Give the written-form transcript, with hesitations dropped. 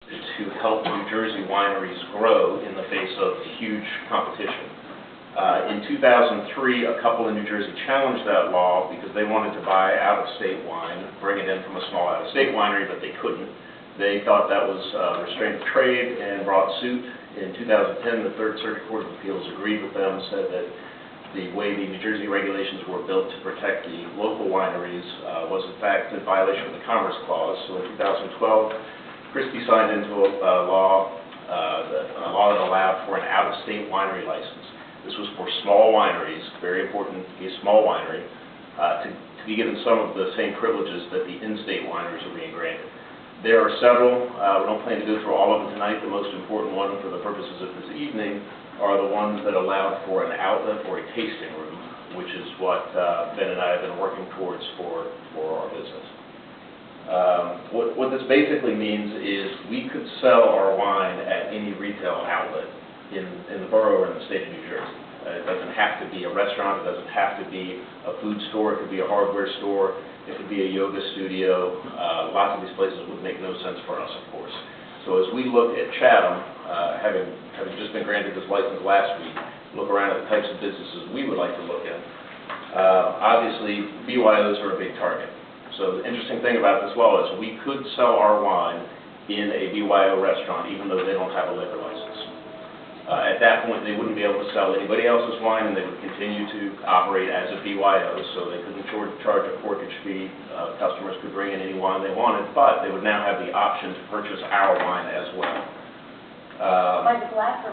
to help New Jersey wineries grow in the face of huge competition. In 2003, a couple in New Jersey challenged that law because they wanted to buy out-of-state wine, bring it in from a small out-of-state winery, but they couldn't. They thought that was restraint of trade and brought suit. In 2010, the Third Circuit Court of Appeals agreed with them, said that the way the New Jersey regulations were built to protect the local wineries was in fact in violation of the Commerce Clause. So in 2012, Christie signed into a law that allowed for an out-of-state winery license. This was for small wineries, very important to be a small winery, to be given some of the same privileges that the in-state wineries are being granted. There are several. We don't plan to go through all of them tonight. The most important one for the purposes of this evening are the ones that allowed for an outlet or a tasting room, which is what Ben and I have been working towards for our business. What this basically means is we could sell our wine at any retail outlet in the borough or in the state of New Jersey. It doesn't have to be a restaurant. It doesn't have to be a food store. It could be a hardware store. It could be a yoga studio. Lots of these places would make no sense for us, of course. So as we look at Chatham, having just been granted this license last week, look around at the types of businesses we would like to look at. Obviously, BYOs are a big target. So the interesting thing about this law is we could sell our wine in a BYO restaurant even though they don't have a liquor license. At that point, they wouldn't be able to sell anybody else's wine, and they would continue to operate as a BYO, so they couldn't charge a corkage fee. Customers could bring in any wine they wanted, but they would now have the option to purchase our wine as well. Like black or